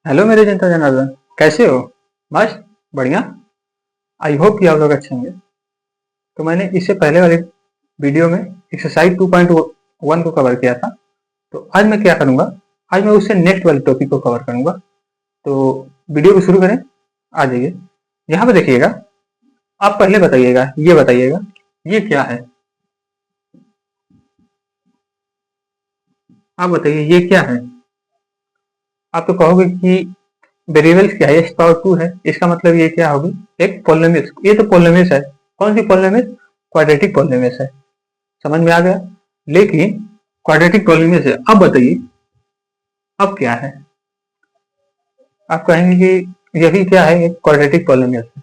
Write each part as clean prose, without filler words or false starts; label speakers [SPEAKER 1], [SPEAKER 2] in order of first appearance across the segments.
[SPEAKER 1] Hello मेरे जनता जनार्दन, कैसे हो? मस्त, बढ़िया। आई होप कि आप लोग अच्छे होंगे। तो मैंने इससे पहले वाले वीडियो में एक्सरसाइज 2.1 को कवर किया था। तो आज मैं क्या करूंगा, आज मैं उससे नेक्स्ट वाले टॉपिक को कवर करूंगा। तो वीडियो को शुरू करें। आ जाइए, यहाँ पे देखिएगा। आप पहले बताइएगा, ये क्या है? आप बताइए ये क्या है? आप तो कहोगे कि वेरिएबल्स क्या है, x⁴ है, इसका मतलब ये क्या होगी? एक पॉलिनोमियल। ये तो पॉलिनोमियल है। कौन सी पॉलिनोमियल? क्वाड्रेटिक पॉलिनोमियल है। समझ में आ गया? लेकिन क्वाड्रेटिक पॉलिनोमियल है। अब बताइए अब क्या है? आप कहेंगे कि यही क्या है, एक क्वाड्रेटिक पॉलिनोमियल है।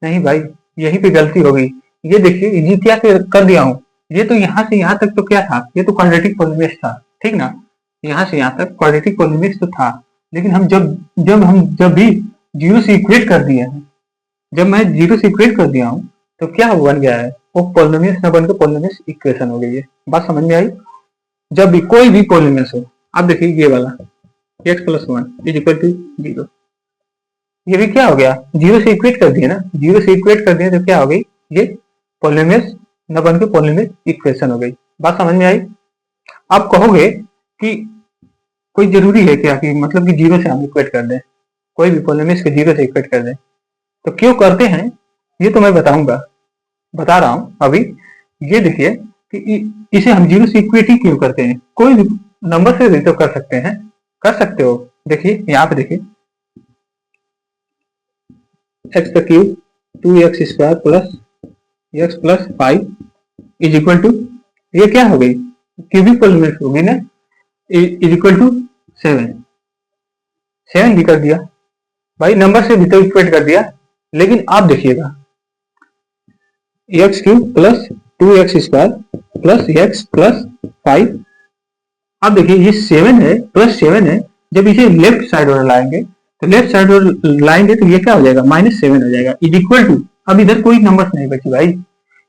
[SPEAKER 1] नहीं भाई, यहीं पे गलती हो गई। ये देखिए, ये क्या कर दिया हूँ। ये तो यहाँ से यहाँ तक तो क्या था, ये तो क्वाड्रेटिक पॉलिनोमियल था, ठीक ना? यहाँ से यहाँ तक क्वाड्रेटिक पॉलिनोमियल तो था। लेकिन हम जब भी जीरो से इक्वेट कर दिए हैं, जब मैं जीरो से इक्वेट कर दिया हूँ, तो क्या बन गया है? वो पॉलिनोमियल न बनकर पॉलिनोमियल इक्वेशन हो गई है। बात समझ में आई? जब भी कोई भी पॉलिनोमियल हो, आप देखिए ये वाला x+1 = 0, ये भी क्या हो गया? जीरो से इक्वेट कर दिए ना, जीरो से इक्वेट कर दिए तो क्या हो गई? ये पॉलिनोमियल न बन के पॉलिनोमियल इक्वेशन हो गई। बात समझ में आई? आप कहोगे कि कोई जरूरी है क्या कि मतलब कि जीरो से हम इक्वेट कर दें, कोई भी पॉलिनोमियल को जीरो से इक्वेट कर दें? तो क्यों करते हैं ये तो मैं बता रहा हूं अभी। ये देखिए कि इसे हम जीरो से इक्वेट ही क्यों करते हैं? कोई भी नंबर से भी तो कर सकते हैं, कर सकते हो। देखिए यहाँ पे देखिए, x³ 2x² + x+5 = ये क्या हो गई? क्यूबिक पॉलिनोमियल होगी ना, = 7। 7 भी कर दिया भाई, नंबर से भी तो इक्वेट कर दिया। लेकिन आप देखिएगा, x³ + 2x² + x+5। आप देखिए ये 7 है, +7 है। जब इसे लेफ्ट साइड और लाएंगे, तो लेफ्ट साइड और लाएंगे तो ये क्या हो जाएगा? -7 हो जाएगा, इक्वल टू। अब इधर कोई नंबर्स नहीं बची भाई,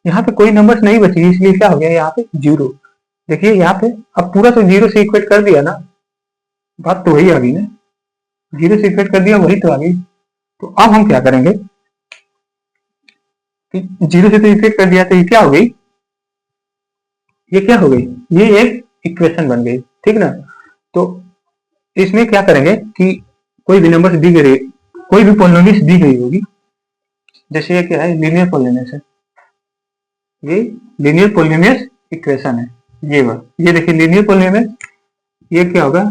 [SPEAKER 1] यहाँ पे कोई नंबर्स नहीं बची, इसलिए क्या हो गया यहाँ पे? जीरो। देखिए यहाँ पे अब पूरा तो जीरो से इक्वेट कर दिया ना, बात तो वही आ गई ना, जीरो से इक्वेट कर दिया, वही तो आ गई। तो अब हम क्या करेंगे कि जीरो से तो इक्वेट कर दिया, तो ये क्या हो गई? ये क्या हो गई? ये एक इक्वेशन बन गई, ठीक ना? तो इसमें क्या करेंगे कि कोई भी नंबर दी गई, कोई भी पॉलिनोमियल दी गई होगी, जैसे ये क्या है? लीनियर पॉलिनोमियल है। ये लीनियर पॉलिनोमियल इक्वेशन है। ये देखिए लीनियर पॉलिनोमियल, ये क्या होगा?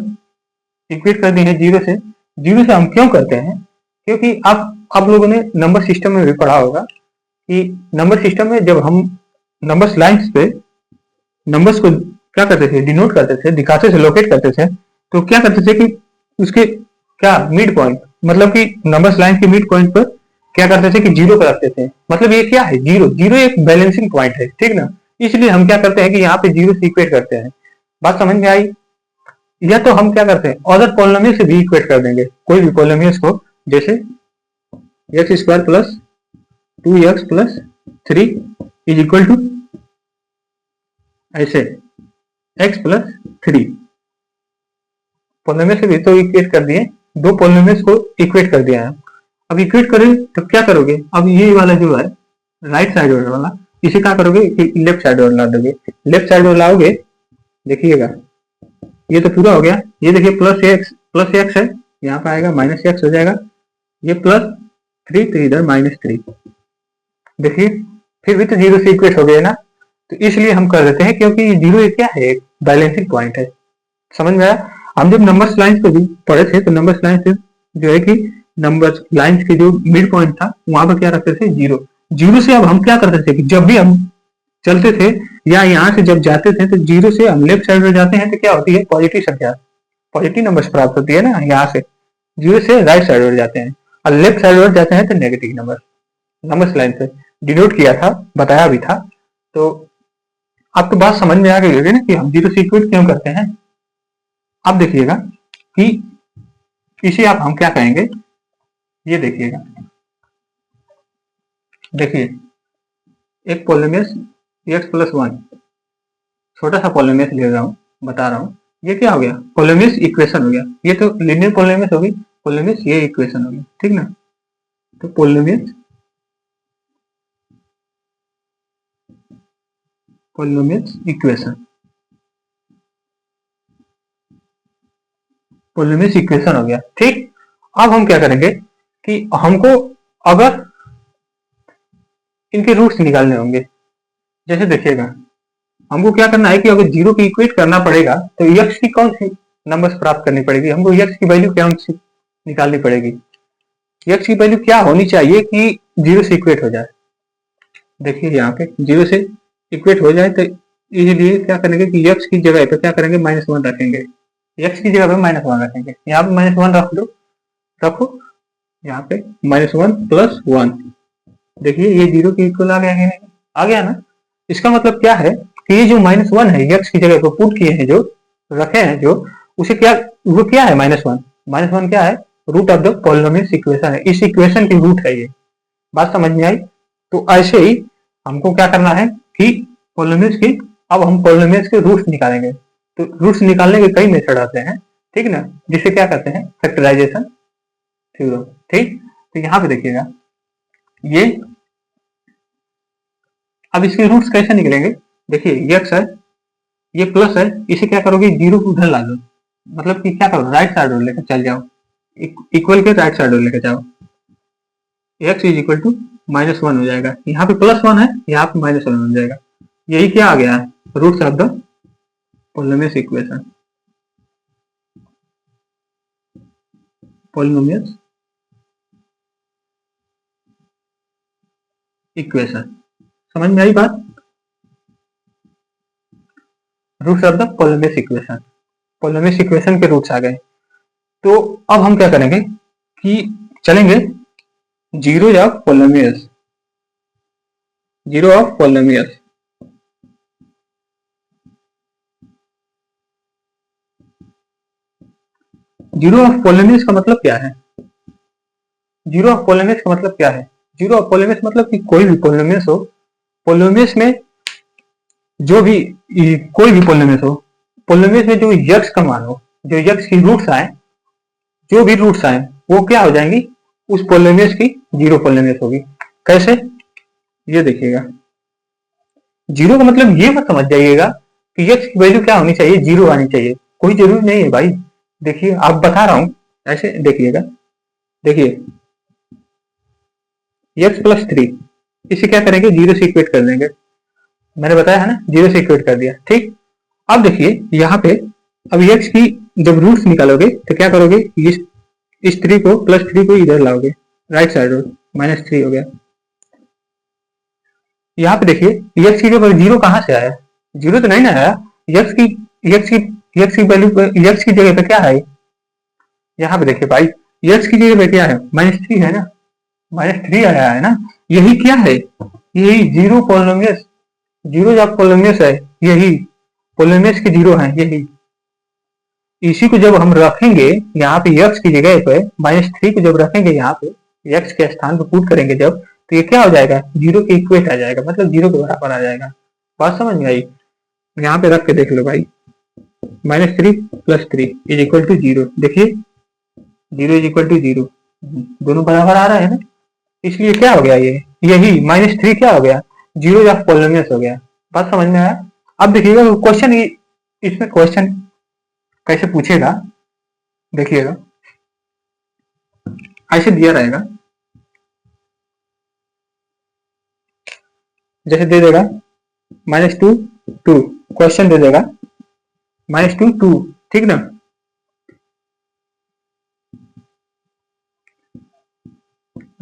[SPEAKER 1] इक्वेट कर दी है जीरो से। जीरो से हम क्यों करते हैं? क्योंकि आप लोगों ने नंबर सिस्टम में भी पढ़ा होगा कि नंबर सिस्टम में जब हम नंबर्स लाइन्स पे नंबर्स को क्या करते थे? डिनोट करते थे, दिखाते थे, लोकेट करते थे। तो क्या करते थे कि उसके क्या मिड पॉइंट, मतलब कि नंबर्स लाइन के मिड पॉइंट पर क्या करते थे कि जीरो पर रखते थे। मतलब ये क्या है? जीरो। जीरो एक बैलेंसिंग पॉइंट है, ठीक ना? इसलिए हम क्या करते हैं कि यहाँ पे जीरो से इक्वेट करते हैं। बात समझ में आई? या तो हम क्या करते हैं, अदर पॉलिनोमियल से भी इक्वेट कर देंगे, कोई भी पॉलिनोमियल्स को, जैसे x² + 2x+3 = ऐसे x+3 पॉलिनोमियल से भी तो इक्वेट कर दिए, दो पॉलिनोमियल्स को इक्वेट कर दिया है। अब इक्वेट करें तो क्या करोगे? अब ये वाला जो है राइट साइड वाला, इसे क्या करोगे कि लेफ्ट साइड वाला ला दोगे। लेफ्ट साइड वाला लाओगे, देखिएगा ये तो पूरा हो गया। ये देखिए प्लस एक्स है, यहाँ पे आएगा -x हो जाएगा। ये +3 तो इधर -3। देखिए फिर भी तो जीरो से इक्वेट हो गया ना। तो इसलिए हम कर देते हैं, क्योंकि जीरो क्या है? एक बैलेंसिंग पॉइंट है। समझ में आया? हम जब नंबर्स लाइंस को भी पढ़े थे, तो नंबर्स लाइंस जो है कि नंबर्स लाइंस के जो मिड पॉइंट था, वहां पर क्या रखते थे? जीरो। जीरो से अब हम क्या करते थे कि जब भी हम चलते थे या यहाँ से जब जाते थे, तो जीरो से हम लेफ्ट साइड में जाते हैं तो क्या होती है? पॉजिटिव संख्या, पॉजिटिव नंबर्स प्राप्त होती है ना। यहाँ से जीरो से राइट साइड में जाते हैं, और लेफ्ट साइड में जाते हैं तो नेगेटिव नंबर। नंबर्स लाइन से डिनोट किया था, बताया भी था। तो आपको बात समझ में आ गई होगी ना कि हम जीरो से इक्वेट क्यों करते हैं। अब देखिएगा कि इसे आप हम क्या कहेंगे, ये देखिएगा। देखिए एक पॉलिनोमियल x+1, छोटा सा पॉलिनोमियल ले रहा हूँ, बता रहा हूँ ये क्या हो गया, पोलोमियस इक्वेशन हो गया। ये तो लीनियर पोलोमियस हो गई, पोलोमियस ये इक्वेशन हो गया, ठीक ना। तो पोलोमियस इक्वेशन, पोलोमियस इक्वेशन हो गया, ठीक। अब हम क्या करेंगे कि हमको अगर इनके रूट्स निकालने होंगे, जैसे देखिएगा हमको क्या करना है कि अगर जीरो की इक्वेट करना पड़ेगा तो यक्स की कौन सी नंबर्स प्राप्त करनी पड़ेगी, हमको यक्स की वैल्यू कौन सी निकालनी पड़ेगी। यक्स की वैल्यू क्या होनी चाहिए कि जीरो से इक्वेट हो जाए। देखिए यहाँ पे जीरो से इक्वेट हो जाए तो इसीलिए क्या करेंगे कि यक्स की जगह पे क्या करेंगे, -1 रखेंगे। यक्स की जगह पे -1 रखेंगे, यहाँ पे -1 रख दो, रखो यहाँ पे -1 + 1। देखिए ये जीरो के इक्वल आ गया है, आ गया ना। इसका मतलब क्या है कि ये जो -1 है यक्स की जगह पे पुट किए हैं, जो रखे हैं, जो उसे क्या, वो क्या है -1, -1 क्या है, root of the polynomial equation है, इस इक्वेशन की रूट है ये। बात समझ में आई। तो ऐसे ही हमको क्या करना है कि पॉलिनोमियल्स की, अब हम पॉलिनोमियल्स के रूट्स निकालेंगे। तो रूट्स निकालने के कई मेथड आते हैं, ठीक ना, जिसे क्या कहते हैं फैक्टराइजेशन थ्योरम, ठीक। तो यहाँ पे देखिएगा ये, अब इसके रूट्स कैसे निकलेंगे, देखिए यक्स है, ये प्लस है, इसे क्या करोगे, जीरो को उधर ला दो, मतलब कि क्या करो, राइट साइड और लेकर चल जाओ, इक्वल के राइट साइड और लेकर जाओ, x इज इक्वल टू -1 हो जाएगा, यहाँ पे +1 है, यहाँ पे -1 हो जाएगा। यही क्या आ गया है, roots of the polynomial equation, polynomial equation. समझ में आई बात, roots of the polynomial equation, polynomial equation के रूट्स आ गए। तो अब हम क्या करेंगे कि चलेंगे zero of polynomials, zero of polynomials, zero of polynomials का मतलब क्या है, जीरो ऑफ पॉलिनोमियल्स का मतलब क्या है, जीरो ऑफ पॉलिनोमियल्स मतलब कि कोई भी पॉलिनोमियल्स हो, पॉलिनोमियल्स में जो भी, कोई भी पॉलिनोमियल्स हो, पॉलिनोमियल्स में जो यक्स का मान हो, जो यक्स की रूट्स आए, जो भी रूट्स आए वो क्या हो जाएंगी, उस पॉलिनोमियल्स की जीरो पॉलिनोमियल्स होगी। कैसे, ये देखिएगा, जीरो का मतलब ये मत समझ जाइएगा कि यक्स की वैल्यू क्या होनी चाहिए, जीरो आनी चाहिए, कोई जरूरी नहीं है भाई। देखिए आप बता रहा हूं, ऐसे देखिएगा, देखिए x+3, इसे क्या करेंगे, जीरो से इक्वेट कर देंगे, मैंने बताया है ना, जीरो से इक्वेट कर दिया, ठीक। अब देखिए यहाँ पे, अब x की जब रूट्स निकालोगे तो क्या करोगे, इस 3 को +3 को इधर लाओगे राइट साइड, -3 हो गया। यहाँ पे देखिए x की जगह जीरो कहाँ से आया, जीरो तो नहीं ना आया, x की x की x की वैल्यू, x की जगह पे क्या है, यहाँ पे देखिए भाई, x की जगह पे क्या है, -3 है ना, -3 आया है ना, यही क्या है, यही जीरो पॉलिनोमियल्स, जीरो जब पॉलिनोमियल्स है, यही पॉलिनोमियल्स के जीरो हैं, यही, इसी को जब हम रखेंगे यहाँ पे x की जगह पे, -3 को जब रखेंगे यहाँ पे x के स्थान पे पुट करेंगे जब, तो ये क्या हो जाएगा, जीरो के इक्वेट आ जाएगा, मतलब जीरो के बराबर आ जाएगा। बात समझ में आई, यहाँ पे रख के देख लो भाई, -3 + 3 इज इक्वल टू 0, देखिए 0 इज इक्वल टू 0, दोनों बराबर आ रहा है ना, इसलिए क्या हो गया, ये यही -3 क्या हो गया, जीरो ऑफ पॉलिनोमियल्स हो गया। बात समझ में आया। अब देखिएगा क्वेश्चन, इसमें क्वेश्चन कैसे पूछेगा, देखिएगा ऐसे दिया रहेगा, जैसे दे देगा -2 2, क्वेश्चन दे देगा -2 2, ठीक ना।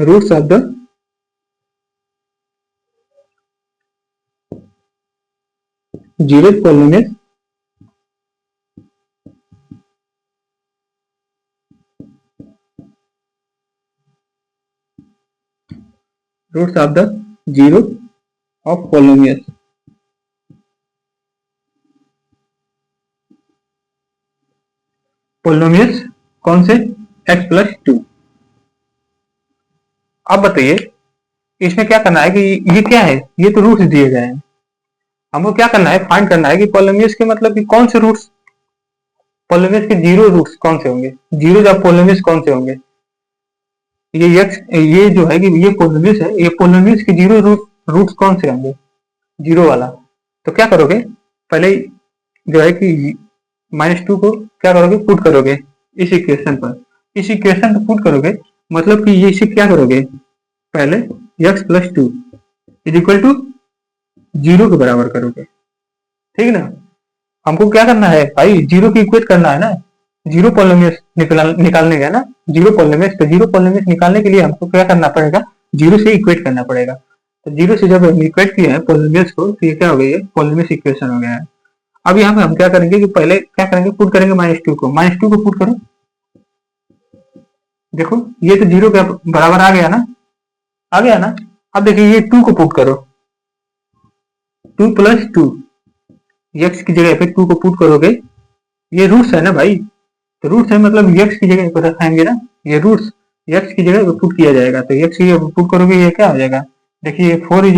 [SPEAKER 1] Roots of the zero polynomial, roots of the zero of polynomial, polynomials कौन से, x+2। अब बताइए इसमें क्या करना है कि ये क्या है, ये तो रूट्स दिए गए हैं, हमको क्या करना है, फाइंड करना है कि पॉलिनोमियल्स के मतलब कि कौन से रूट्स पॉलिनोमियल्स के जीरो रूट्स कौन से होंगे, जीरो ऑफ पॉलिनोमियल्स कौन से होंगे। ये एक्स, ये जो है कि ये पॉलिनोमियल्स है, ये पॉलिनोमियल्स के जीरो रूट्स कौन से होंगे, जीरो वाला। तो क्या करोगे, पहले जो है कि -2 को क्या करोगे, पुट करोगे इस इक्वेशन पर, इस इक्वेशन पर पुट करोगे, मतलब कि ये इसे क्या करोगे, पहले x + 2 = 0 के बराबर करोगे, ठीक ना। हमको क्या करना है भाई, जीरो की इक्वेट करना है ना, जीरो पॉलिनोमियल्स निकालने का ना, जीरो पॉलिनोमियल्स, तो जीरो पॉलिनोमियल्स निकालने के लिए हमको क्या करना पड़ेगा, जीरो से इक्वेट करना पड़ेगा। तो जीरो से जब इक्वेट किया है पॉलिनोमियल्स को, तो ये क्या हो गया, ये पॉलिनोमियल्स इक्वेशन हो गया है। अब यहाँ पे हम क्या करेंगे कि पहले क्या करेंगे, पुट करेंगे -2 को, -2 को पुट करो, देखो ये तो जीरो के बराबर आ गया ना, आ गया ना। अब देखिए ये 2 को पुट करो, 2 + 2, x की जगह पे 2 को पुट करोगे, ये रूट्स है ना भाई, तो रूट्स है मतलब x की जगह पर रखाएंगे ना, ये रूट्स x की जगह पे पुट किया जाएगा, तो x की जगह पे पुट करोगे, ये क्या हो जाएगा, देखिए 4 =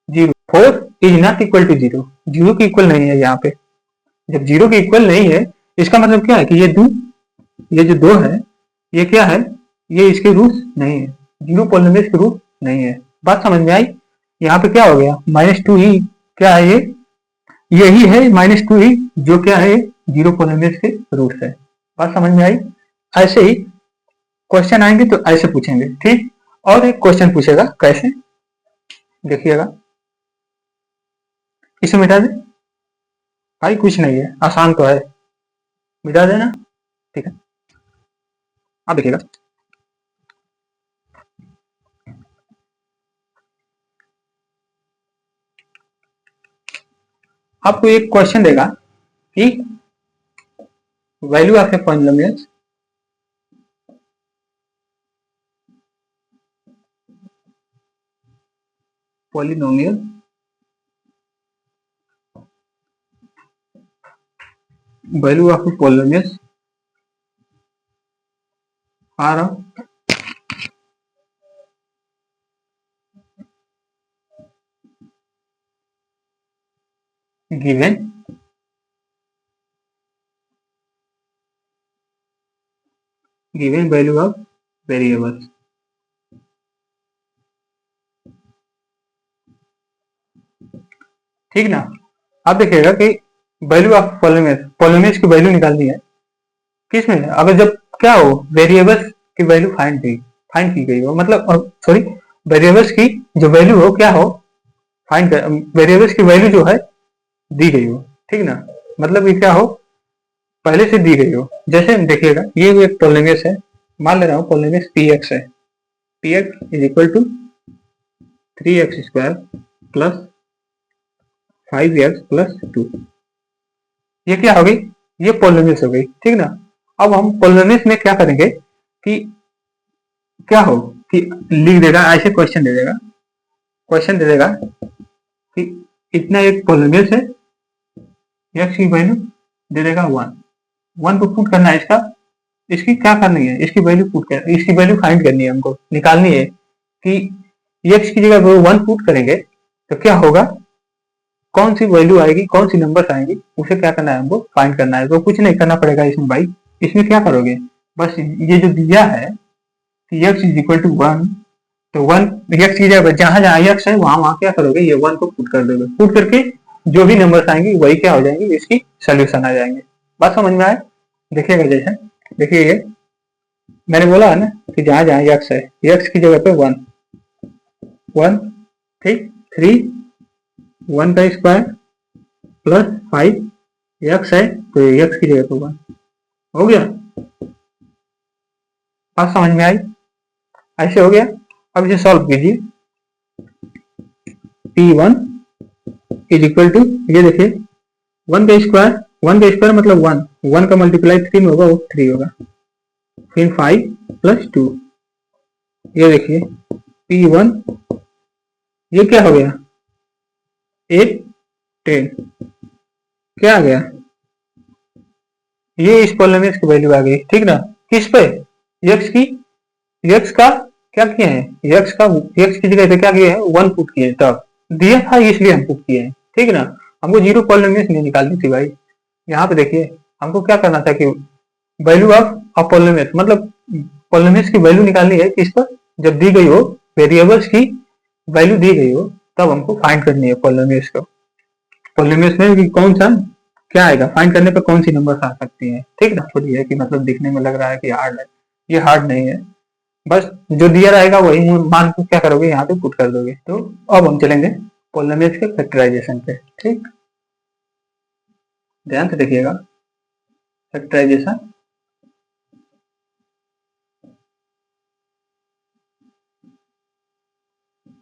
[SPEAKER 1] 0, 4 is not equal to 0, zero की इक्वल नहीं है यहाँ पे। जब जीरो की इक्वल नहीं है, इसका मतलब क्या है कि ये जो 2 है, ये क्या है, ये इसके रूट्स नहीं है, जीरो पॉलिनोमियल्स के रूट नहीं है। बात समझ में आई। यहाँ पे क्या हो गया, -2 ही क्या है, ये यही है -2 ही जो क्या है, जीरो पॉलिनोमियल्स के रूट्स है। बात समझ में आई। ऐसे ही क्वेश्चन आएंगे तो ऐसे पूछेंगे, ठीक। और एक क्वेश्चन पूछेगा, कैसे देखिएगा, इसे मिटा दे भाई, कुछ नहीं है, आसान तो है, मिटा देना, ठीक है। अब देखिएगा, आपको एक क्वेश्चन देगा कि value of a polynomial value of a polynomial are given value of variables. ठीक ना। अब देखिएगा कि वैल्यू ऑफ पॉलिनोमियल्स की वैल्यू निकालनी है, किसमें, अगर जब क्या हो, वेरिएबल्स की वैल्यू फाइंड की गई हो, मतलब सॉरी, वेरिएबल्स की जो वैल्यू हो क्या हो, वेरिएबल्स की वैल्यू जो है दी गई हो, ठीक ना, मतलब ये क्या हो, पहले से दी गई हो। जैसे देखिएगा, ये एक पॉलिनोमियल्स है, मान ले रहा हूँ पॉलिनोमियल्स px है, px = 3x² + 5x + 2, ये क्या हो गई, ये पॉलिनोमियल्स हो गई, ठीक ना। अब हम पॉलिनोमियल्स में क्या करेंगे कि क्या हो कि लिख देगा, ऐसे क्वेश्चन दे देगा कि इतना एक पॉलिनोमियल्स है, x की वैल्यू दे देगा 1 को पुट करना है, इसकी क्या करनी है, इसकी वैल्यू इसकी वैल्यू फाइंड करनी है, हमको निकालनी है कि x की जगह 1 पुट करेंगे तो क्या होगा, कौन सी वैल्यू आएगी, कौन सी नंबर्स आएंगी, उसे क्या करना है, हमको फाइंड करना है। तो कुछ नहीं करना पड़ेगा इसमें भाई, इसमें क्या करोगे, बस ये जो दिया है कि x = 1, तो 1 x की जगह जहां जहां x है वहां क्या करोगे, ये 1 को पुट कर दोगे, पुट करके जो भी नंबर्स आएंगे वही क्या हो जाएंगे, इसकी सोल्यूशन आ जाएंगे। बात समझ में आए। देखिएगा, जैसे देखिए ये मैंने बोला है ना कि जहां जहां x है, x की जगह पे 1 ठीक, 3 1 का स्क्वायर + 5 x है, तो x की जगह पे 1 हो गया। बात समझ में आई, ऐसे हो गया। अब इसे सॉल्व कीजिए, p1 = ये देखिए 1 का स्क्वायर मतलब 1 का मल्टीप्लाई 3 में होगा, वो 3 होगा, फिर 5 + 2, ये देखिए p1, ये क्या हो गया, 8 10, क्या आ गया, ये इस पॉलिनोमियल्स की वैल्यू आ गई, ठीक ना। किस पे, x का क्या किए हैं, x की जगह पे क्या किए हैं, 1 पुट किए, तब दिया था इसलिए हम पुट किए हैं, ठीक ना। हमको जीरो पॉलिनोमियल्स नहीं निकालनी थी भाई। यहाँ पे देखिए हमको क्या करना था कि वैल्यू ऑफ अ पॉलिनोमियल, मतलब पॉलिनोमियल की वैल्यू निकालनी है किस पर, जब दी गई हो, वेरिएबल्स की वैल्यू दी गई हो, तब हमको फाइंड करनी है पॉलिनोमियल को। पॉलिनोमियल में कि कौन सा क्या आएगा, फाइंड करने पर कौन सी नंबर आ सकती है, ठीक ना। खुद ये कि मतलब दिखने में लग रहा है कि हार्ड है, ये हार्ड नहीं है, बस जो दिया रहेगा वही मान को क्या करोगे यहाँ पे पुट कर दोगे। तो अब हम चलेंगे पॉलिनोमियल के फैक्टराइजेशन पे, ठीक, ध्यान से देखिएगा। Factorisation,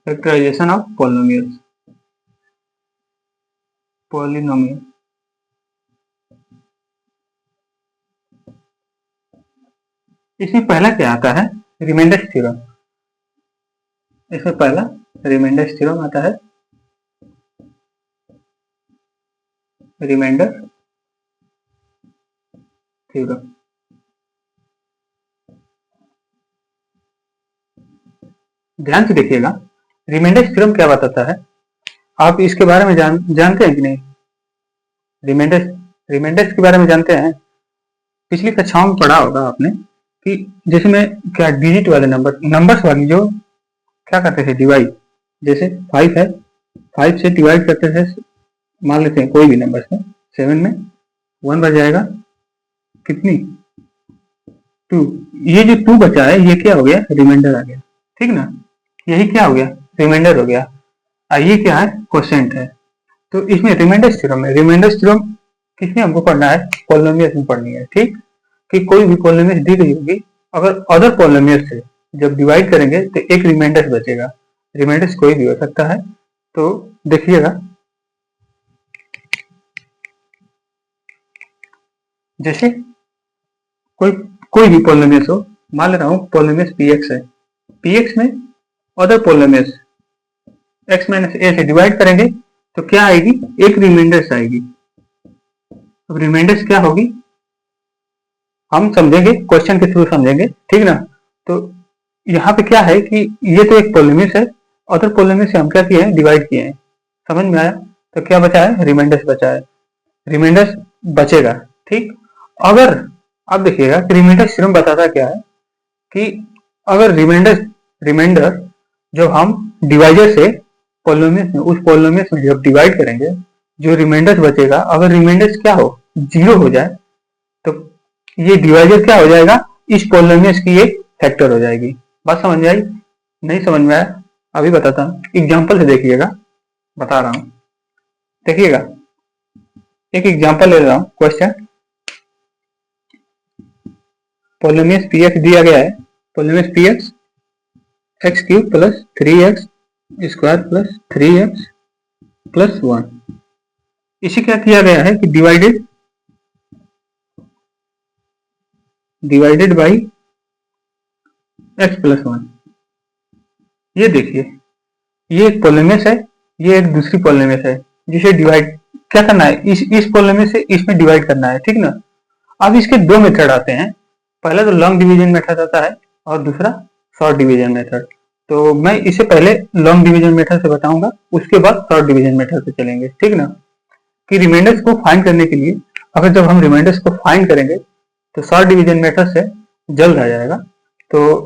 [SPEAKER 1] factorisation of polynomial, polynomial. इसमें पहला क्या आता है, रिमाइंडर थ्योरम। इसमें पहला रिमाइंडर थ्योरम आता है, रिमाइंडर थ्योरम। ध्यान से देखिएगा, रिमाइंडर थ्योरम क्या बताता है, आप इसके बारे में जानते हैं कि नहीं। रिमाइंडर्स के बारे में जानते हैं, पिछली कक्षाओं में पढ़ा होगा आपने कि जैसे में क्या डिजिट वाले नंबर्स वाली जो क्या करते थे डिवाइड, जैसे 5 है, 5 से डिवाइड करते थे, मान लेते हैं कोई भी नंबर से, 7 में 1 बच जाएगा, कितनी 2, ये जो 2 बचा है ये क्या हो गया, रिमाइंडर आ गया, ठीक ना, यही क्या हो गया, रिमाइंडर हो गया। ये क्या है, क्वोशिएंट है। तो इसमें रिमाइंडर थ्योरम है, रिमाइंडर थ्योरम किसमें हमको पढ़ना है, पॉलिनोमियल में पढ़नी है, ठीक, कि कोई भी पॉलिनोमियल दी गई होगी, अगर अदर पॉलिनोमियल से जब डिवाइड करेंगे तो एक रिमाइंडर बचेगा, रिमाइंडर कोई भी हो सकता है। तो देखिएगा, जैसे कोई भी पॉलिनोमियल हो, मान ले रहा हूँ पॉलिनोमियल px है, px में अदर पॉलिनोमियल x माइनस ए से डिवाइड करेंगे तो क्या आएगी, एक रिमाइंडर आएगी। अब रिमाइंडर्स क्या होगी हम समझेंगे, क्वेश्चन के थ्रू समझेंगे, ठीक ना। तो यहाँ पे क्या है कि ये तो एक पॉलिनोमियल है, अदर पॉलिनोमियल से हम क्या किए हैं, डिवाइड किए हैं, समझ में आया। तो क्या बचा है, रिमाइंडर्स बचा है, रिमाइंडर्स बचेगा, ठीक। अगर अब देखिएगा रिमाइंडर थ्योरम बताता क्या है कि अगर रिमाइंडर जब हम डिवाइजर से पॉलिनोमियल में, उस पॉलिनोमियल में जब डिवाइड करेंगे, जो रिमाइंडर्स बचेगा, अगर रिमाइंडर्स क्या हो, 0 हो जाए, तो ये डिवाइजर क्या हो जाएगा, इस पॉलिनोमियल की एक फैक्टर हो जाएगी। बात समझ में आई, नहीं समझ में आया अभी बताता हूँ, एग्जाम्पल से देखिएगा, बता रहा हूँ, देखिएगा एक एग्जाम्पल ले रहा हूँ। क्वेश्चन, पॉलिनोमियल px दिया गया है, polynomial px x cube plus 3x square plus 3x plus 1, इसे क्या किया गया है कि डिवाइडेड बाई x प्लस 1। ये देखिए, ये एक पॉलिनोमियल है, ये एक दूसरी पॉलिनोमियल है, जिसे डिवाइड क्या करना है, इस पॉलिनोमियल से इसमें डिवाइड करना है, ठीक ना। अब इसके दो मेथड आते हैं, पहला तो लॉन्ग डिवीजन मेथड आता है और दूसरा शॉर्ट डिवीजन मेथड। तो मैं इसे पहले लॉन्ग डिवीजन मेथड से बताऊंगा, उसके बाद शॉर्ट डिवीजन मेथड से चलेंगे, ठीक ना। कि रिमाइंडर्स को फाइंड करने के लिए, अगर जब हम रिमाइंडर्स को फाइंड करेंगे तो शॉर्ट डिवीजन मेथड से जल्द आ जाएगा। तो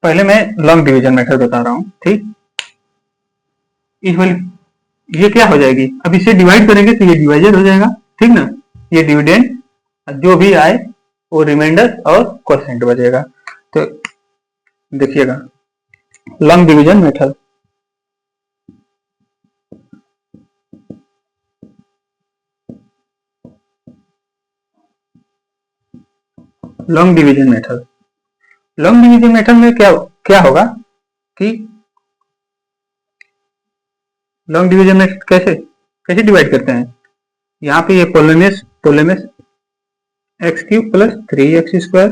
[SPEAKER 1] पहले मैं लॉन्ग डिवीजन मेथड बता रहा हूँ, ठीक। इस वाली ये क्या हो जाएगी, अब इसे डिवाइड करेंगे तो ये डिवाइडेड हो जाएगा, ठीक ना, ये डिविडेंड, जो भी आए वो रिमाइंडर और क्वोशिएंट बचेगा। तो देखिएगा long division method, long division method, long division method में क्या क्या होगा कि लॉन्ग डिवीजन में कैसे कैसे डिवाइड करते हैं, यहाँ पे ये polynomial x cube plus 3x square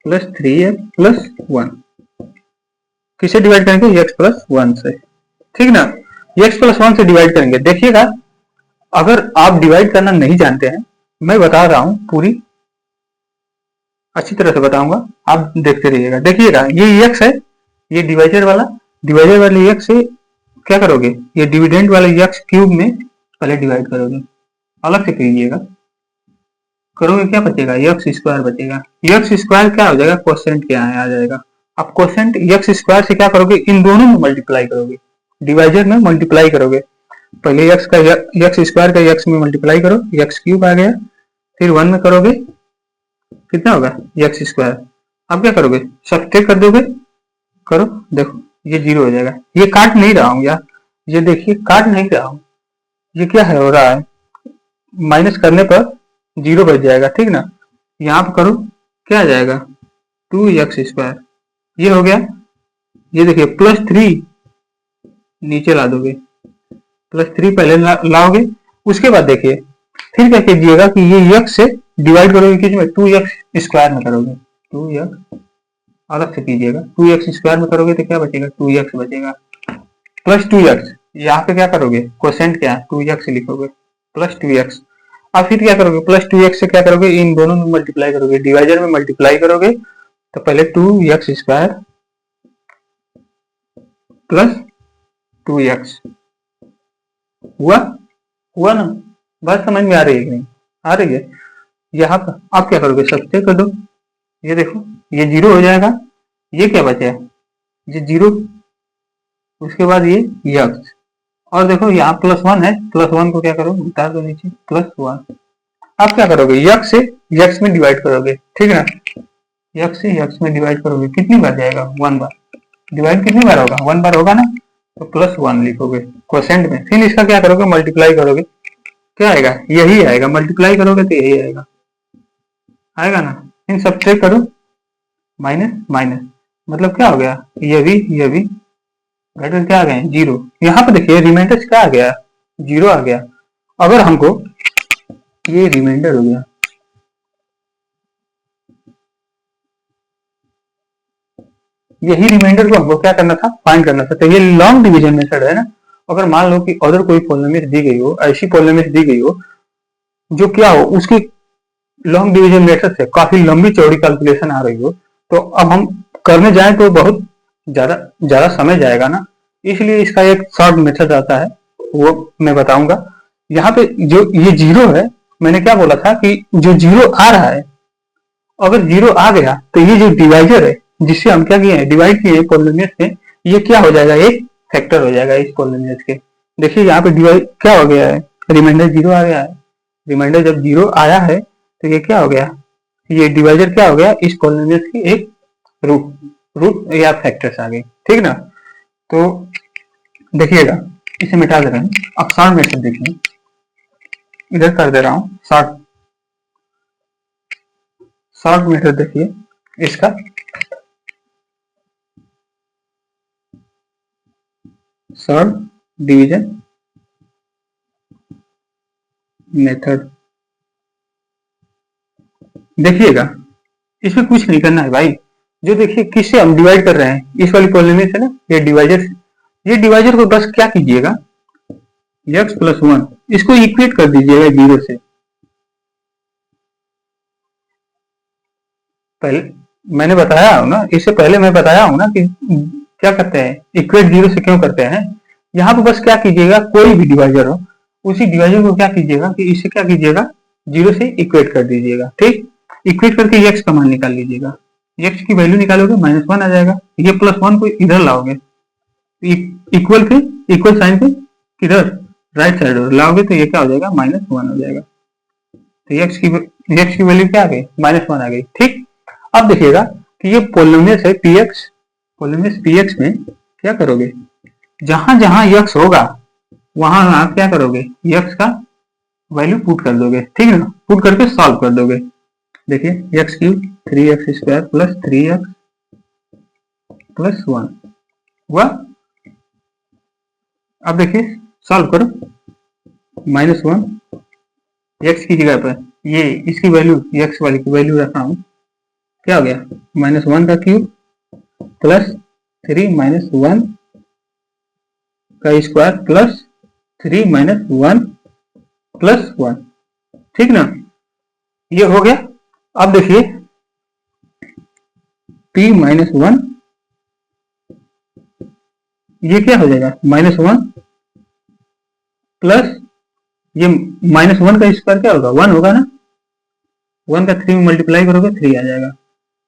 [SPEAKER 1] plus 3x plus 1 किसे डिवाइड करेंगे, x प्लस 1 से, ठीक ना। x प्लस 1 से डिवाइड करेंगे। देखिएगा अगर आप डिवाइड करना नहीं जानते हैं, मैं बता रहा हूं, पूरी अच्छी तरह से बताऊंगा, आप देखते रहिएगा। देखिएगा ये x है, ये डिवाइजर वाले x से क्या करोगे, ये डिविडेंड वाले x क्यूब में पहले डिवाइड करोगे, अलग से कीजिएगा, करोगे क्या बचेगा, एक्स स्क्वायर बचेगा। एक्स स्क्वायर क्या हो जाएगा, क्वोशिएंट क्या है आ जाएगा। अब क्वोशिएंट एक्स स्क्वायर से क्या करोगे, इन दोनों में मल्टीप्लाई करोगे, डिवाइजर में मल्टीप्लाई करोगे। पहले एक्स का एक्स स्क्वायर का एक्स में मल्टीप्लाई करो, एक्स क्यूब आ गया, फिर 1 में करोगे कितना होगा एक्स स्क्वायर। अब क्या करोगे, सब्ट्रैक्ट कर दोगे, करो देखो ये 0 हो जाएगा। ये काट नहीं रहा हूं यार, ये देखिए काट नहीं रहा हूं, ये क्या है हो रहा है, माइनस करने पर 0 बच जाएगा, ठीक ना। यहाँ पर करो क्या आ जाएगा 2x², ये हो गया। ये देखिए +3 नीचे ला दोगे, +3 पहले लाओगे, उसके बाद देखिए फिर क्या कीजिएगा कि ये x से डिवाइड करोगे किस में, 2x² में करोगे, 2x अलग से कीजिएगा, 2x² में करोगे तो क्या बचेगा 2x बचेगा, +2x यहाँ पे क्या करोगे, क्वोशिएंट क्या है 2x लिखोगे, +2x। अब फिर क्या करोगे, +2x से क्या करोगे, इन दोनों में मल्टीप्लाई करोगे, डिवाइजर में मल्टीप्लाई करोगे, तो पहले 2x² प्लस 2x हुआ, हुआ ना, बात समझ में आ रही है कि नहीं आ रही है। यहाँ पर आप क्या करोगे, सब्ट्रैक्ट कर दो, ये देखो ये 0 हो जाएगा, ये क्या बचा, ये 0, उसके बाद ये x, और देखो यहाँ +1 है, +1 को क्या करो उतार दो नीचे, +1। आप क्या करोगे, x से x में डिवाइड करोगे, ठीक है ना, x से x में डिवाइड करोगे, कितनी बार जाएगा 1 बार, डिवाइड कितनी बार होगा 1 बार होगा ना, तो +1 लिखोगे क्वोशिएंट में, फिर इसका क्या करोगे मल्टीप्लाई करोगे, क्या आएगा यही आएगा, मल्टीप्लाई करोगे तो यही आएगा, आएगा ना। फिर सब्ट्रैक्ट करो, माइनस माइनस, मतलब क्या हो गया, ये भी घटकर क्या आ गए 0। यहाँ पे देखिए रिमाइंडर क्या आ गया 0 आ गया। अगर हमको ये रिमाइंडर हो गया, यही रिमाइंडर को हमको क्या करना था, फाइंड करना था, तो ये लॉन्ग डिवीजन मेथड है ना। अगर मान लो कि अदर कोई पॉलिनोमियल दी गई हो, ऐसी पॉलिनोमियल दी गई हो जो क्या हो, उसकी लॉन्ग डिवीजन मेथड से काफी लंबी चौड़ी कैलकुलेशन आ रही हो, तो अब हम करने जाएं तो बहुत ज्यादा ज्यादा समय जाएगा ना, इसलिए इसका एक शॉर्ट मेथड आता है, वो मैं बताऊंगा। यहाँ पे जो ये 0 है, मैंने क्या बोला था कि जो 0 आ रहा है, अगर 0 आ गया तो ये जो डिवाइजर है जिससे हम क्या किए हैं, डिवाइड किए पॉलिनोमियल से, ये क्या हो जाएगा, एक फैक्टर हो जाएगा इस पॉलिनोमियल के। देखिए यहाँ पे डिवाइड क्या हो गया है, रिमाइंडर 0 आ गया है, रिमाइंडर जब 0 आया है तो ये क्या हो गया, ये डिवाइजर क्या हो गया, इस पॉलिनोमियल की एक रूट या फैक्टर्स आ गई, ठीक ना। तो देखिएगा इसे मिटा दे रहे हैं, अब शॉर्ट मेथड देखिए, इधर कर दे रहा हूँ शॉर्ट मेथड देखिए इसका, शॉर्ट डिवीजन मेथड। देखिएगा इसमें कुछ नहीं करना है भाई, जो देखिए किससे हम डिवाइड कर रहे हैं, इस वाली पॉलिनोमियल से ना, ये डिवाइजर, ये डिवाइजर को बस क्या कीजिएगा x+1 इसको इक्वेट कर दीजिएगा 0 से। पहले मैंने बताया हूं ना, इससे पहले मैं बताया हूं ना कि क्या करते हैं, इक्वेट 0 से क्यों करते हैं। यहाँ पे बस क्या कीजिएगा, कोई भी डिवाइजर हो, उसी डिवाइजर को क्या कीजिएगा कि इसे क्या कीजिएगा 0 से इक्वेट कर दीजिएगा, ठीक। इक्वेट करके x का मान निकाल लीजिएगा, x की वैल्यू निकालोगे -1 आ जाएगा, ये +1 को इधर लाओगे, इक्वल के इक्वल साइन पे किधर राइट साइड लाओगे तो ये क्या हो जाएगा -1 हो जाएगा, तो x की वैल्यू क्या आ गई -1 आ गई, ठीक। अब देखिएगा कि ये पॉलिनोमियल है पॉलिनोमियल px में क्या करोगे, जहां जहां x होगा वहां आप क्या करोगे, x का वैल्यू पुट कर दोगे, ठीक है ना, पुट करके सॉल्व कर दोगे। देखिए x³ 3x² plus 3x plus 1 हुआ। अब देखिए सॉल्व करो, -1 x की जगह पर ये इसकी वैल्यू x वाली की वैल्यू रखा हूं, क्या हो गया -1 का क्यूब प्लस 3 -1 का स्क्वायर प्लस 3 -1 प्लस 1, ठीक ना, ये हो गया। अब देखिए p-1 ये क्या हो जाएगा -1 प्लस ये -1 का स्क्वायर क्या होगा 1 होगा ना, 1 का 3 में मल्टीप्लाई करोगे 3 आ जाएगा।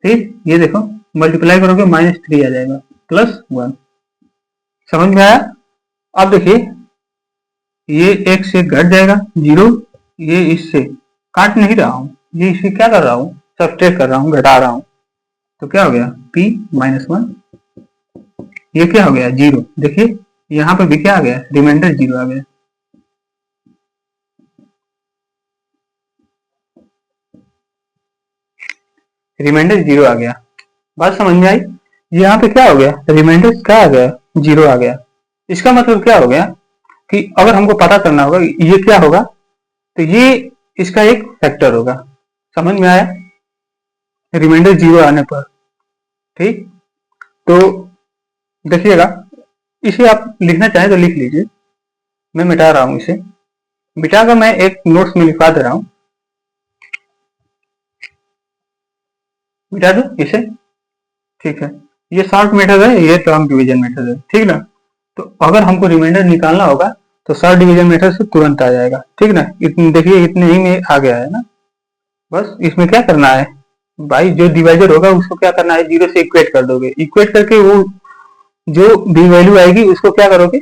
[SPEAKER 1] फिर ये देखो मल्टीप्लाई करोगे -3 आ जाएगा +1। समझ में आया? अब देखिए ये एक से घट जाएगा 0, ये इससे काट नहीं रहा हूं, ये इसे क्या कर रहा हूं, सब्ट्रैक्ट कर रहा हूं, घटा रहा हूं। तो क्या हो गया p -1, ये क्या हो गया 0। देखिए यहाँ पे भी क्या आ गया, रिमाइंडर 0 आ गया। रिमाइंडर 0 आ गया। बात समझ में आई? यहाँ पे क्या हो गया, रिमाइंडर क्या आ गया, 0 आ गया। इसका मतलब क्या हो गया कि अगर हमको पता करना होगा ये क्या होगा, तो ये इसका एक फैक्टर होगा। समझ में आया? रिमाइंडर 0 आने पर, ठीक। तो देखिएगा, इसे आप लिखना चाहें तो लिख लीजिए, मैं मिटा रहा हूं इसे। मिटाकर मैं एक नोट्स में लिखवा दे रहा हूं, मिटा दो इसे, ठीक है। ये शॉर्ट मेथड है, ये टर्म डिवीजन मेथड है, ठीक ना। तो अगर हमको रिमाइंडर निकालना होगा तो शॉर्ट डिवीजन मेथड से तुरंत आ जाएगा, ठीक ना। देखिए इतने ही में आ गया है ना। बस इसमें क्या करना है भाई, जो डिवाइजर होगा उसको क्या करना है, 0 से इक्वेट कर दोगे। इक्वेट करके वो जो भी वैल्यू आएगी उसको क्या करोगे,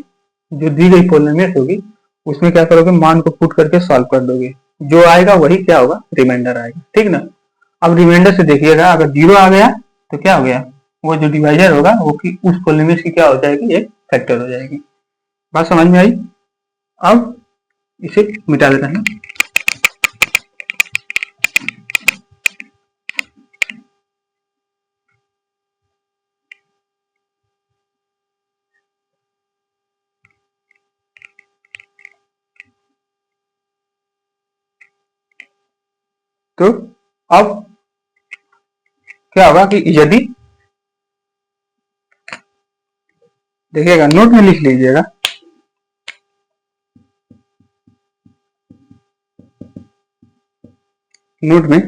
[SPEAKER 1] जो दी गई पॉलिनोमियल होगी उसमें क्या करोगे, मान को पुट करके सॉल्व कर दोगे। जो आएगा वही क्या होगा, रिमाइंडर आएगा, ठीक ना। अब रिमाइंडर से देखिएगा, अगर 0 आ गया तो क्या हो गया, वो जो डिवाइजर होगा वो की उस पॉलिनोमियल की क्या हो जाएगी, एक फैक्टर हो जाएगी। बात समझ में आई? अब इसे मिटा देते हैं। तो अब क्या होगा कि यदि, देखिएगा नोट में लिख लीजिएगा, नोट में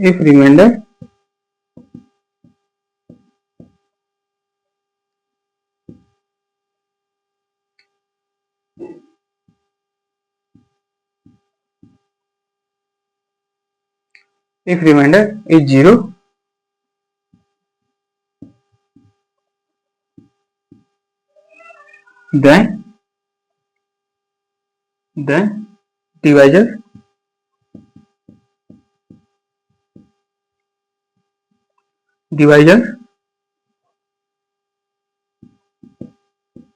[SPEAKER 1] if reminder is 0, then divisor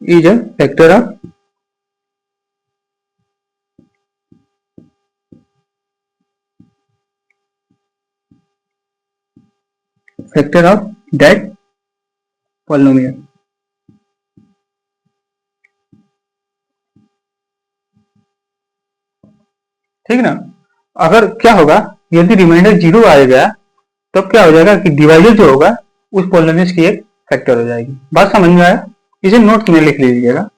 [SPEAKER 1] is a factor of that polynomial। ठीक ना। अगर क्या होगा, यदि रिमाइंडर 0 आएगा तब क्या हो जाएगा कि डिवाइजर जो होगा उस पॉलिनोमियल की एक फैक्टर हो जाएगी। बात समझ में आया? इसे नोट्स में लिख लीजिएगा।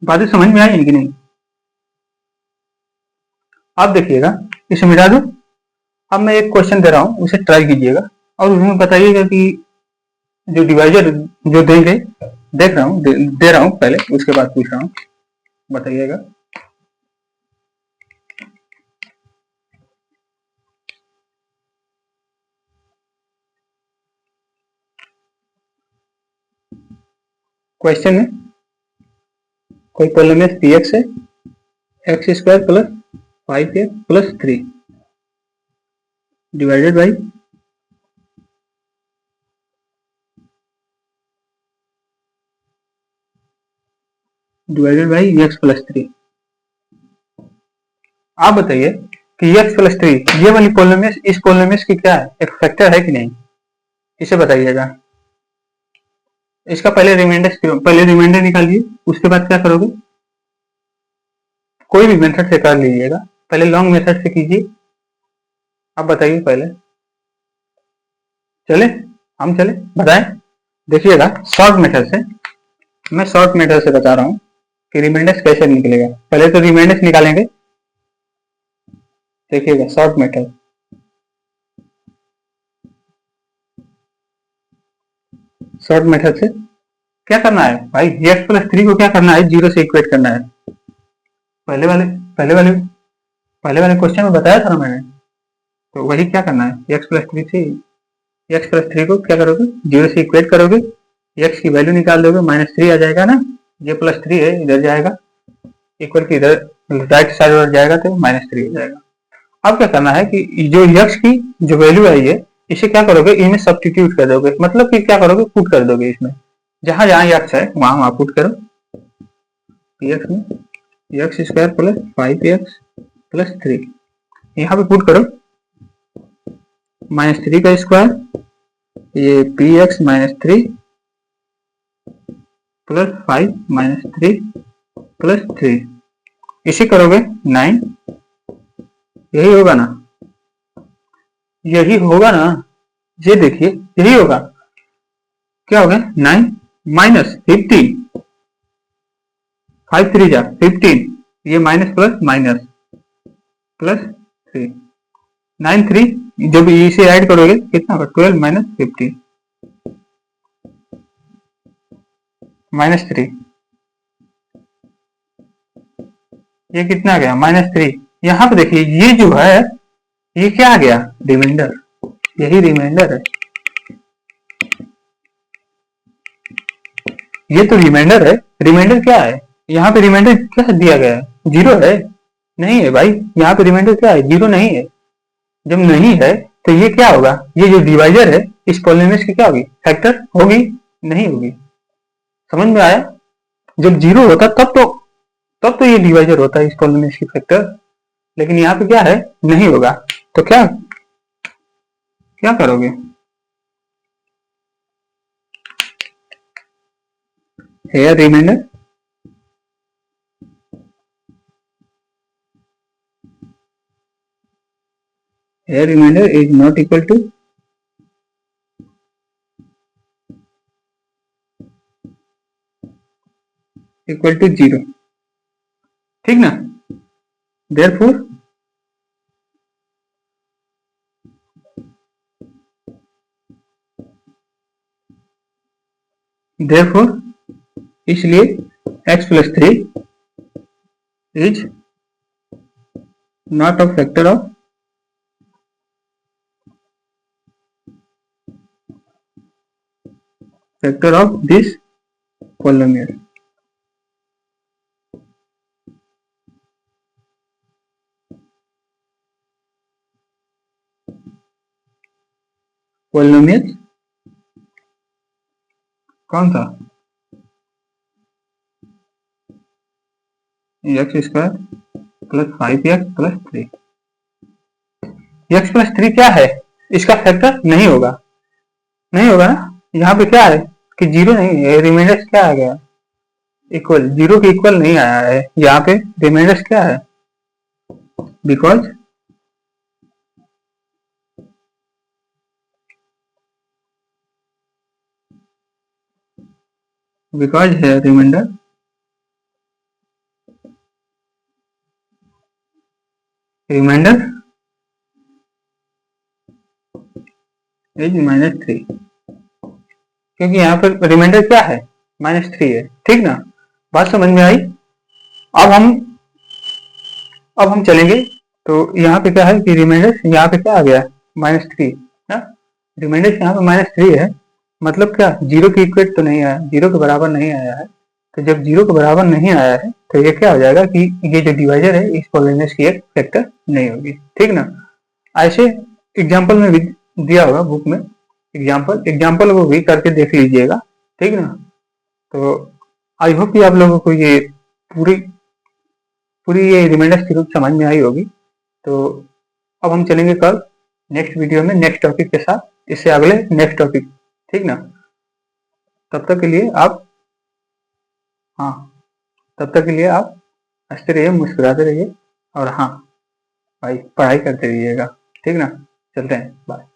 [SPEAKER 1] बातें समझ में आई कि नहीं? आप देखिएगा, इसे मिटा दो। अब मैं एक क्वेश्चन दे रहा हूं, उसे ट्राई कीजिएगा और उसमें बताइएगा कि जो डिवाइजर जो देंगे, देख रहा हूं, दे रहा हूं पहले, उसके बाद पूछ रहा हूं, बताइएगा। क्वेश्चन में कोई पॉलिनोमियल पी एक्स है, x square plus 5x plus 3 divided by x plus 3। आप बताइए कि x प्लस 3 ये वाली पॉलिनोमियल इस पॉलिनोमियल की क्या है, एक फैक्टर है कि नहीं, इसे बताइएगा। इसका पहले रिमाइंडर निकालिए, उसके बाद क्या करोगे, कोई भी मेथड से कर लीजिएगा, पहले लॉन्ग मेथड से कीजिए। आप बताइए पहले, चले हम चले बताएं। देखिएगा शॉर्ट मेथड से, मैं शॉर्ट मेथड से बता रहा हूं कि रिमाइंडर्स कैसे निकलेगा। पहले तो रिमाइंडर्स निकालेंगे। देखिएगा शॉर्ट मेथड, शॉर्ट मेथड से क्या करना है भाई, x प्लस 3 को क्या करना है, 0 से इक्वेट करना है। पहले वाले पहले वाले पहले वाले क्वेश्चन में बताया था ना मैंने, तो वही क्या करना है, x प्लस 3 को क्या करोगे, 0 से इक्वेट करोगे, x की वैल्यू निकाल दोगे, -3 आ जाएगा ना, ये +3 है इधर जाएगा, इक्वल की इधर राइट साइड उधर जाएगा तो -3 हो जाएगा। अब क्या करना है कि जो x की जो वैल्यू है ये, इसे क्या करोगे, इनमें सब्स्टिट्यूट कर दोगे, मतलब कि क्या करोगे, पुट कर दोगे इसमें, जहां जहां x है वहां पुट करो, px में x square plus 5x plus 3, यहाँ पे पुट करो, -3 का स्क्वायर, ये px -3 प्लस 5 -3 प्लस 3, इसे करोगे 9, यही होगा ना, यही होगा ना, ये देखिए यही होगा, क्या हो गया 9 माइनस 15, 5 3 जा 15, ये माइनस प्लस माइनस प्लस 3, 9 3, जब इसे ऐड करोगे कितना होगा, 12 माइनस 15 -3, ये कितना आ गया -3। यहाँ पे देखिए ये जो है ये क्या आ गया, रिमाइंडर, यही रिमाइंडर है, ये तो रिमाइंडर है। रिमाइंडर क्या है, यहाँ पे रिमाइंडर क्या दिया गया है, 0 है, नहीं है भाई, यहाँ पे रिमाइंडर क्या है, 0 नहीं है। जब नहीं है तो ये क्या होगा, ये जो डिवाइजर है इस पॉलिनोमियल की क्या होगी, फैक्टर होगी, नहीं होगी, समझ में आया। जब 0 होता तब तो ये डिवाइजर होता है इस पॉलिनोमियल की फैक्टर, लेकिन यहाँ पे क्या है, नहीं होगा, तो क्या क्या करोगे, here remainder is not equal to zero, ठीक ना, therefore इसलिए x plus 3 is not a factor of this polynomial। polynomial कौन था, x square plus 5x plus 3, x plus 3 क्या है, इसका फैक्टर नहीं होगा, नहीं होगा ना, यहाँ पे क्या है कि 0 नहीं है, रिमाइंडर क्या आ गया, इक्वल, 0 के इक्वल नहीं आया है, यहाँ पे रिमाइंडर क्या है, बिकॉज है रिमाइंडर इज -3, क्योंकि यहाँ पर रिमाइंडर क्या है, -3 है, ठीक ना, बात समझ में आई। अब हम चलेंगे, तो यहाँ पे क्या है कि रिमाइंडर यहाँ पे क्या आ गया, -3 ना, रिमाइंडर यहाँ पे -3 है, मतलब क्या 0 के इक्वेट तो नहीं आया, 0 के बराबर नहीं आया है, तो जब 0 के बराबर नहीं आया है तो ये क्या हो जाएगा कि ये जो डिवाइजर है इस पॉलिनोमियल की एक फैक्टर नहीं होगी, ठीक ना। ऐसे एग्जाम्पल में भी दिया होगा बुक में, एग्जाम्पल वो भी करके देख लीजिएगा, ठीक ना। तो आई होप कि आप लोगों को ये पूरी ये रिमाइंडर की रूप समझ में आई होगी। तो अब हम चलेंगे कल नेक्स्ट वीडियो में नेक्स्ट टॉपिक के साथ, इससे अगले नेक्स्ट टॉपिक, ठीक ना। तब तक के लिए आप हंसते रहिए, मुस्कुराते रहिए, और हाँ भाई पढ़ाई करते रहिएगा, ठीक ना। चलते हैं, बाय।